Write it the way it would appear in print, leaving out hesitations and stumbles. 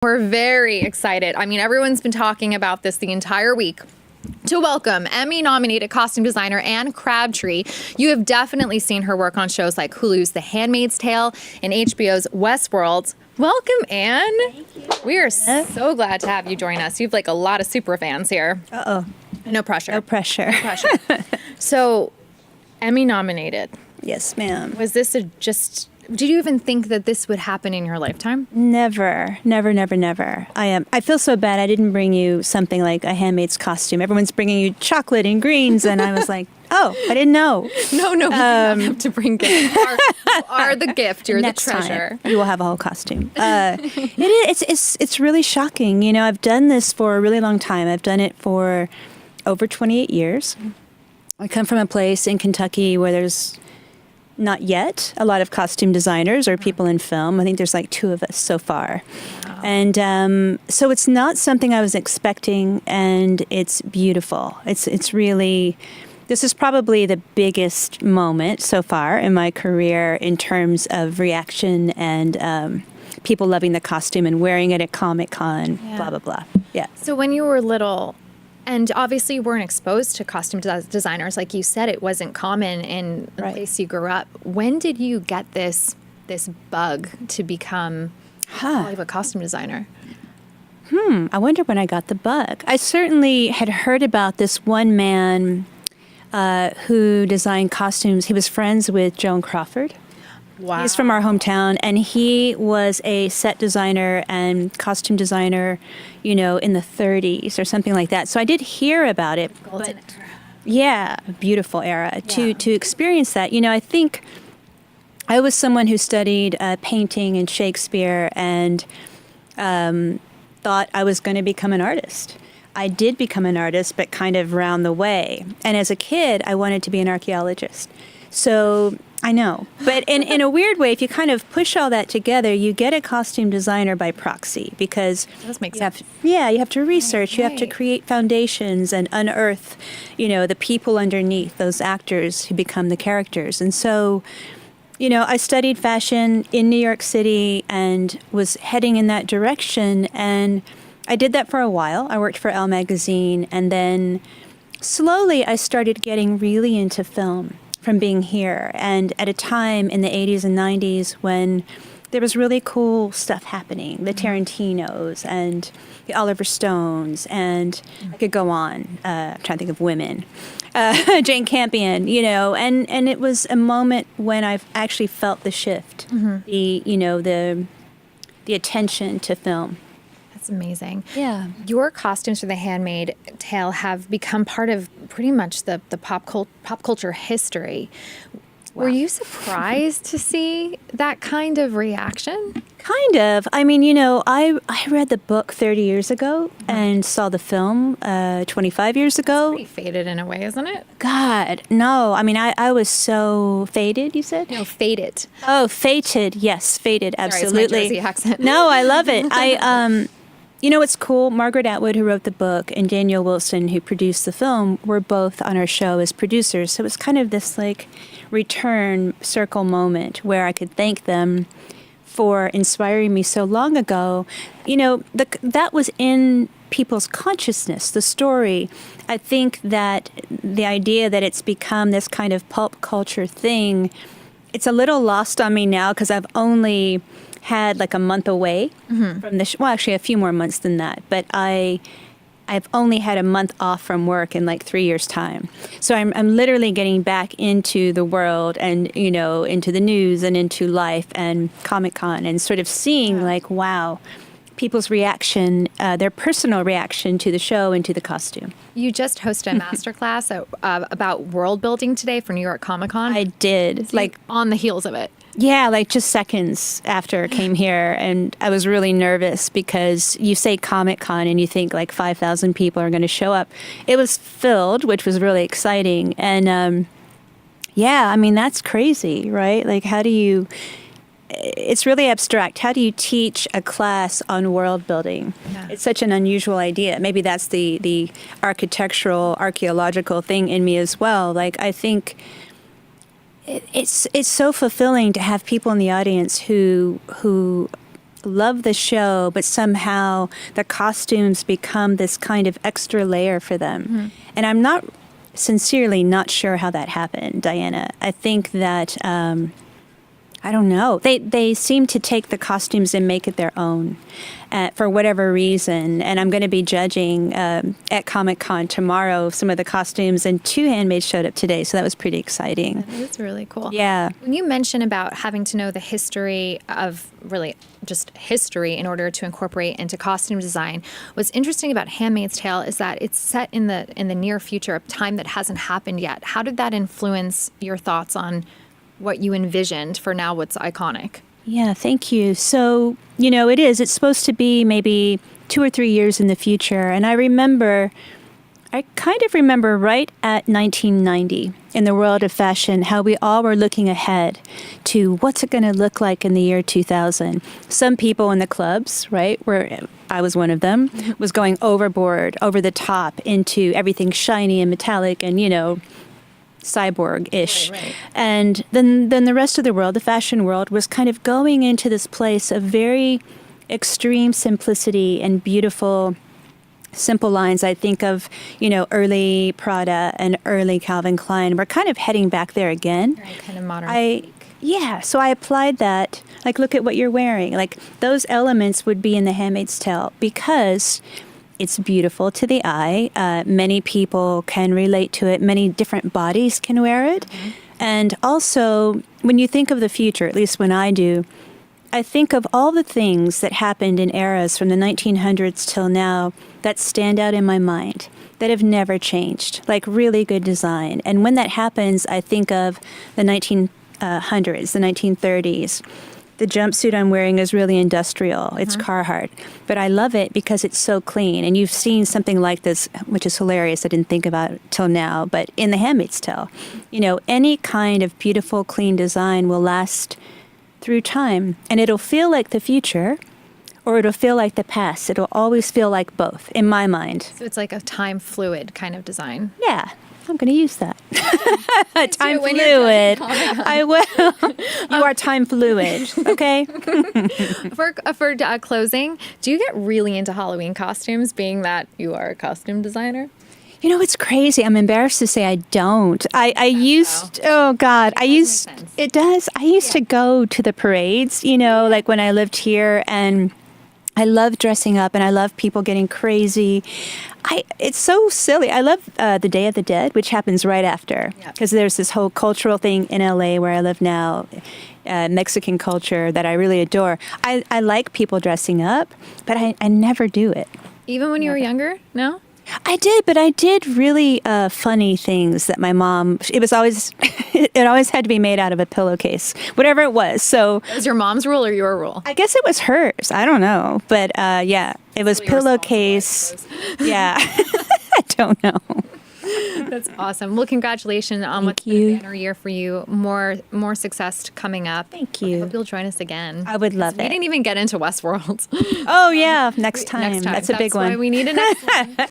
We're very excited. I mean, everyone's been talking about this the entire week. To welcome Emmy-nominated costume designer Anne Crabtree. You have definitely seen her work on shows like Hulu's The Handmaid's Tale and HBO's Westworld. Welcome, Anne. Thank you. We are so glad to have you join us. You have like a lot of super fans here. Uh-oh. No pressure. No pressure. No pressure. So, Emmy-nominated. Yes, ma'am. Was this did you even think that this would happen in your lifetime? Never. I feel so bad I didn't bring you something like a handmaid's costume. Everyone's bringing you chocolate and greens, and I was like, oh, I didn't know. No, you don't have to bring gifts. You are the gift. You're Next the treasure. time, you will have a whole costume. It's really shocking. You know, I've done this for a really long time. I've done it for over 28 years. I come from a place in Kentucky where there's not yet a lot of costume designers or people in film. I think there's like 2 of us so far. Wow. And so it's not something I was expecting, and it's beautiful. It's really, this is probably the biggest moment so far in my career in terms of reaction and people loving the costume and wearing it at ComicCon, blah, blah, blah. Yeah. So when you were little, and obviously you weren't exposed to costume designers, like you said, it wasn't common in the place you grew up. When did you get this bug to become a costume designer? I wonder when I got the bug. I certainly had heard about this one man who designed costumes. He was friends with Joan Crawford. Wow. He's from our hometown, and he was a set designer and costume designer, you know, in the 30s or something like that. So I did hear about it. Golden era. Yeah, beautiful era. Yeah. To experience that, you know, I think I was someone who studied painting and Shakespeare and thought I was going to become an artist. I did become an artist, but kind of round the way. And as a kid, I wanted to be an archaeologist. So I know. But in a weird way, if you kind of push all that together, you get a costume designer by proxy because you have to research, you have to create foundations and unearth, you know, the people underneath, those actors who become the characters. And so, you know, I studied fashion in New York City and was heading in that direction. And I did that for a while. I worked for Elle magazine. And then slowly I started getting really into film from being here, and at a time in the 80s and 90s when there was really cool stuff happening, the Tarantinos and the Oliver Stones, and I could go on, I'm trying to think of women, Jane Campion, you know, and it was a moment when I've actually felt the shift, the attention to film. That's amazing. Yeah. Your costumes for The Handmaid's Tale have become part of pretty much the pop culture history. Wow. Were you surprised to see that kind of reaction? Kind of. I mean, you know, I read the book 30 years ago and saw the film 25 years ago. It's pretty faded in a way, isn't it? God, no. I mean, I was so faded, you said? No, faded. Oh, fated. Yes, faded. Absolutely. Sorry, it's my Jersey accent. No, I love it. You know, it's cool. Margaret Atwood, who wrote the book, and Daniel Wilson, who produced the film, were both on our show as producers. So it was kind of this like return circle moment where I could thank them for inspiring me so long ago. You know, that was in people's consciousness, the story. I think that the idea that it's become this kind of pulp culture thing, it's a little lost on me now because I've only had like a month away from the well, actually a few more months than that, but I've only had a month off from work in like 3 years' time. So I'm literally getting back into the world and, you know, into the news and into life and ComicCon and sort of seeing like, wow, people's reaction, their personal reaction to the show and to the costume. You just hosted a masterclass about world building today for New York Comic Con. I did. Like on the heels of it. Yeah, like just seconds after I came here, and I was really nervous because you say Comic-Con and you think like 5,000 people are going to show up. It was filled, which was really exciting. And yeah, I mean, that's crazy, right? Like it's really abstract. How do you teach a class on world building? Yeah. It's such an unusual idea. Maybe that's the architectural, archaeological thing in me as well. Like, I think it's so fulfilling to have people in the audience who love the show, but somehow the costumes become this kind of extra layer for them. And I'm sincerely not sure how that happened, Diana. I think that, I don't know. They seem to take the costumes and make it their own for whatever reason. And I'm going to be judging at ComicCon tomorrow some of the costumes, and 2 handmaids showed up today, so that was pretty exciting. That is really cool. Yeah. When you mention about having to know the history of really just history in order to incorporate into costume design, what's interesting about Handmaid's Tale is that it's set in the near future, a time that hasn't happened yet. How did that influence your thoughts on what you envisioned for now what's iconic? Yeah, thank you. So, it's supposed to be maybe 2 or 3 years in the future. And I kind of remember right at 1990 in the world of fashion, how we all were looking ahead to what's it going to look like in the year 2000. Some people in the clubs, right, where I was one of them, was going overboard, over the top into everything shiny and metallic and, cyborg-ish. Right. And then the rest of the world, the fashion world, was kind of going into this place of very extreme simplicity and beautiful, simple lines. I think of, early Prada and early Calvin Klein. We're kind of heading back there again. Right, kind of modern. So I applied that, like, look at what you're wearing. Like, those elements would be in The Handmaid's Tale because it's beautiful to the eye. Many people can relate to it. Many different bodies can wear it. And also, when you think of the future, at least when I do, I think of all the things that happened in eras from the 1900s till now that stand out in my mind, that have never changed, like really good design. And when that happens, I think of the 1900s, the 1930s. The jumpsuit I'm wearing is really industrial. It's Carhartt. But I love it because it's so clean. And you've seen something like this, which is hilarious. I didn't think about it till now. But in The Handmaid's Tale, any kind of beautiful, clean design will last through time. And it'll feel like the future, or it'll feel like the past. It'll always feel like both, in my mind. So it's like a time fluid kind of design. Yeah. I'm going to use that. Time fluid. I will. You are time fluid, okay? For closing, do you get really into Halloween costumes, being that you are a costume designer? It's crazy. I'm embarrassed to say I don't. I used, oh God, it does. I used to go to the parades, like when I lived here, and I love dressing up and I love people getting crazy. It's so silly. I love the Day of the Dead, which happens right after, because there's this whole cultural thing in LA where I live now, Mexican culture that I really adore. I like people dressing up, but I never do it. Even when you were younger? No? I did, but I did really funny things that my mom, it always had to be made out of a pillowcase, whatever it was. So was your mom's rule or your rule? I guess it was hers. I don't know. But yeah, it was pillowcase. Yeah. I don't know. That's awesome. Well, congratulations on what's been a banner year for you. More success coming up. Thank you. I hope you'll join us again. I would love it. We didn't even get into Westworld. Oh, yeah. Next time. That's a big one. That's why we need a next one.